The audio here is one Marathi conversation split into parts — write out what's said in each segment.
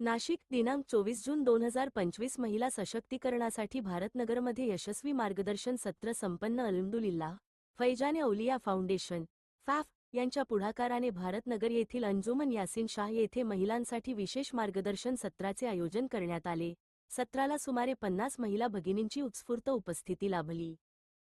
नाशिक दिनांक 24 जून 2025 महिला सशक्तीकरणासाठी भारतनगरमध्ये यशस्वी मार्गदर्शन सत्र संपन्न. अल्हम्दुलिल्लाह फैजाने औलिया फाउंडेशन फॅफ यांच्या पुढाकाराने भारतनगर येथील अंजुमन यासिन शाह येथे महिलांसाठी विशेष मार्गदर्शन सत्राचे आयोजन करण्यात आले. सत्राला सुमारे 50 महिला भगिनींची उत्स्फूर्त उपस्थिती लाभली.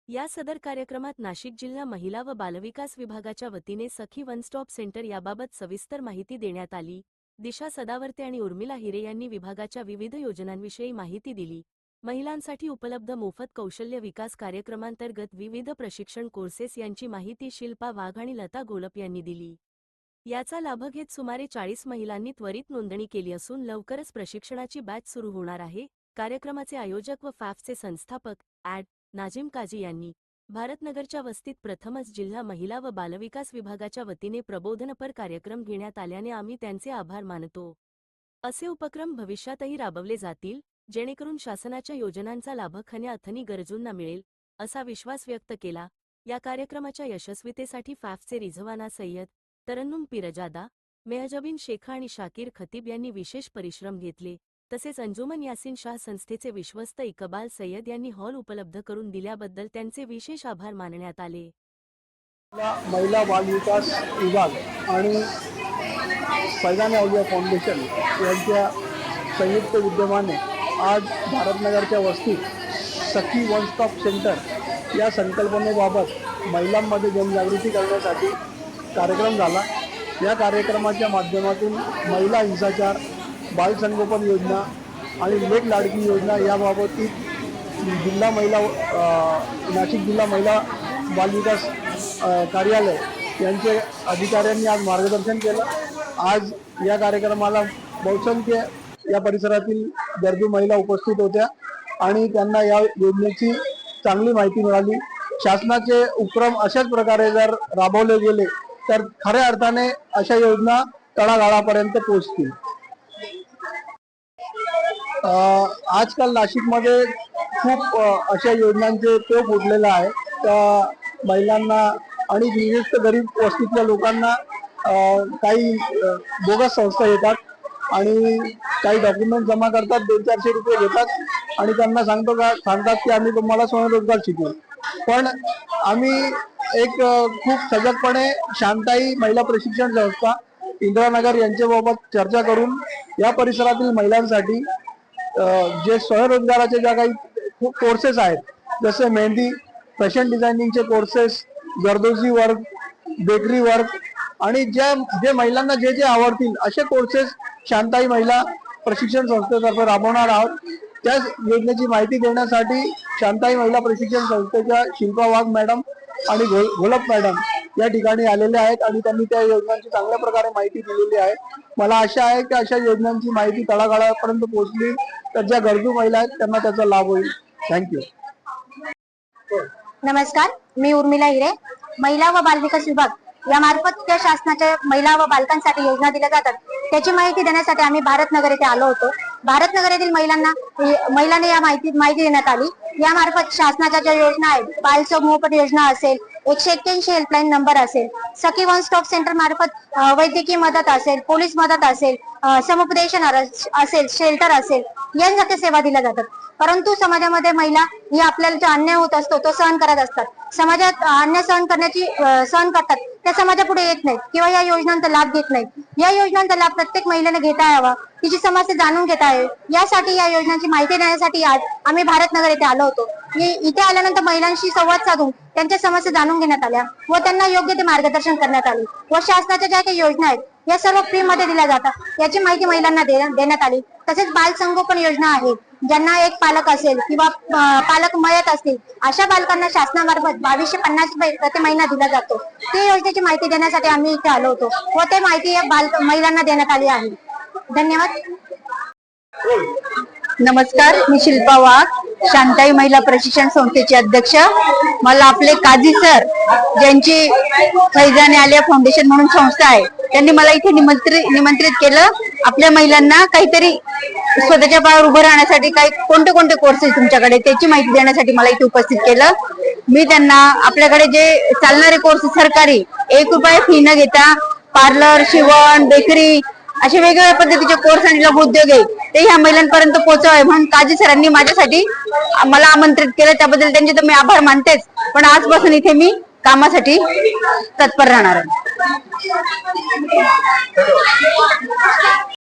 या सदर कार्यक्रमात नाशिक जिल्हा महिला व बालविकास विभागाच्या वतीने सखी वन स्टॉप सेंटर याबाबत सविस्तर माहिती देण्यात आली. दिशा सदावर्ते आणि उर्मिला हिरे यांनी विभागाच्या विविध योजनांविषयी माहिती दिली. महिलांसाठी उपलब्ध मोफत कौशल्य विकास कार्यक्रमांतर्गत विविध प्रशिक्षण कोर्सेस यांची माहिती शिल्पा वाघ आणि लता गोलप यांनी दिली. याचा लाभ घेत सुमारे 40 महिलांनी त्वरित नोंदणी केली असून लवकरच प्रशिक्षणाची बॅच सुरू होणार आहे. कार्यक्रमाचे आयोजक व फॅफचे संस्थापक ॲड. नाझिम काझी यांनी भारतनगरच्या वस्तीत प्रथमच जिल्हा महिला व बालविकास विभागाच्या वतीने प्रबोधनपर कार्यक्रम घेण्यात आल्याने आम्ही त्यांचे आभार मानतो. असे उपक्रम भविष्यातही राबवले जातील जेणेकरून शासनाच्या योजनांचा लाभ खन्या अथनी गरजूंना मिळेल असा विश्वास व्यक्त केला. या कार्यक्रमाच्या यशस्वीतेसाठी फॅफचे रिझवाना सय्यद, तरन्नुम पिरजादा, मेहजबीन शेखा आणि शाकीर खतीब यांनी विशेष परिश्रम घेतले. तसेच अंजुमन यासिन शाह संस्थेचे विश्वस्त इकबाल सय्यद यांनी हॉल उपलब्ध करून दिल्याबद्दल त्यांचे विशेष आभार मानण्यात आले. महिला बाल विकास विभाग आणि फैजाने औलिया फाउंडेशन यांच्या संयुक्त विद्यमाने आज भारतनगरच्या वस्तीत सखी वन स्टॉप सेंटर या संकल्पनेबाबत महिलांमध्ये जनजागृती करण्यासाठी कार्यक्रम झाला. या कार्यक्रमाच्या माध्यमातून महिला हिंसाचार, बालसंगोपन योजना आणि लेक लाडकी योजना याबाबतीत जिल्हा महिला नाशिक जिल्हा महिला बालविकास कार्यालय यांचे अधिकाऱ्यांनी आज मार्गदर्शन केलं. आज या कार्यक्रमाला बहुसंख्य या परिसरातील गरजू महिला उपस्थित होत्या आणि त्यांना या योजनेची चांगली माहिती मिळाली. शासनाचे उपक्रम अशाच प्रकारे जर राबवले गेले तर खऱ्या अर्थाने अशा योजना तळागाळापर्यंत पोहोचतील. आजकाल नाशिकमध्ये खूप अशा योजनांचे पेव फुटलेला आहे. त्या महिलांना आणि विशेषतः गरीब वस्तीतल्या लोकांना काही बोगस संस्था येतात आणि काही डॉक्युमेंट जमा करतात, 200-400 रुपये घेतात आणि त्यांना सांगतात की आम्ही तुम्हाला स्वयंरोजगार शिकवू. पण आम्ही एक खूप सजगपणे शांताई महिला प्रशिक्षण संस्था इंदिरानगर यांच्याबाबत चर्चा करून या परिसरातील महिलांसाठी जे स्वयंरोजगाराचे ज्या काही कोर्सेस आहेत, जसे मेहंदी, फॅशन डिझायनिंगचे कोर्सेस, जरदोजी वर्क, बेकरी वर्क आणि जे महिलांना जे जे आवडतील असे कोर्सेस शांताई महिला प्रशिक्षण संस्थेतर्फे राबवणार आहोत. त्या योजनेची माहिती देण्यासाठी शांताई महिला प्रशिक्षण संस्थेच्या शिल्पा वाघ मॅडम आणि गोलप मॅडम या ठिकाणी आलेले आहेत आणि त्यांनी त्या योजनांची चांगल्या प्रकारे माहिती दिलेली आहे. मला आशा आहे की अशा योजनांची माहिती तळागाळापर्यंत पोहोचली तर ज्या गरजू महिला आहेत त्यांना त्याचा लाभ होईल. थँक्यू. नमस्कार, मी उर्मिला हिरे. महिला व बालविकास विभाग यामार्फत त्या शासनाच्या महिला व बालकांसाठी योजना दिल्या जातात त्याची माहिती देण्यासाठी आम्ही भारतनगर येथे आलो होतो. भारतनगर येथील महिलांना या माहिती देण्यात आली. यामार्फत शासनाच्या ज्या योजना आहेत, बालसंगोपन योजना असेल, 181 हेल्पलाईन नंबर असेल, सखी वन स्टॉप सेंटर मार्फत वैद्यकीय मदत असेल, पोलीस मदत असेल, समुपदेशन असेल, शेल्टर असेल, यांसारख्या सेवा दिल्या जातात. परंतु समाजामध्ये महिला ही आपल्याला जो अन्याय होत असतो तो सहन करत असतात. समाजात अन्याय सहन करतात, त्या समाजापुढे येत नाहीत किंवा या योजनांचा लाभ घेत नाहीत. या योजनांचा लाभ प्रत्येक महिलेने घेता यावा, तिची समस्या जाणून घेता यावी, यासाठी या योजनांची माहिती देण्यासाठी आज आम्ही भारतनगर येथे आलो होतो. इथे आल्यानंतर महिलांशी संवाद साधून त्यांच्या समस्या जाणून घेण्यात आल्या व त्यांना योग्य ते मार्गदर्शन करण्यात आले व शासनाच्या ज्या काही योजना आहेत या सर्व फ्री मध्ये दिल्या जातात याची माहिती महिलांना देण्यात आली. तसेच बालसंगोपन योजना आहे, ज्यांना एक पालक असेल किंवा पालक मयत असतील अशा बालकांना शासनामार्फत 2250 रुपये प्रति महिना दिला जातो. त्या योजनेची माहिती देण्यासाठी आम्ही इथे आलो होतो व ते माहिती महिलांना देण्यात आली आहे. धन्यवाद. नमस्कार, मी शिल्पा वाघ, शांताई महिला प्रशिक्षण संस्थेचे अध्यक्ष. मला आपले काझी सर, ज्यांची फैजाने आलिया फाउंडेशन म्हणून संस्था आहे, त्यांनी मला इथे निमंत्रित केलं. आपल्या महिलांना काहीतरी स्वतःच्या पायावर उभं राहण्यासाठी कोणते कोर्सेस तुमच्याकडे त्याची माहिती देण्यासाठी मला इथे उपस्थित केलं. मी त्यांना आपल्याकडे जे चालणारे कोर्सेस सरकारी 1 रुपया फी न घेता पार्लर, शिवण, बेकरी असे वेगवेगळ्या पद्धतीचे कोर्स आणि लघु उद्योग आहे ते ह्या महिलांपर्यंत पोहोचावे म्हणून काजी सरांनी माझ्यासाठी मला आमंत्रित केलं, त्याबद्दल त्यांचे तर मी आभार मानतेच, पण आजपासून इथे मी कामासाठी तत्पर राहणार आहे.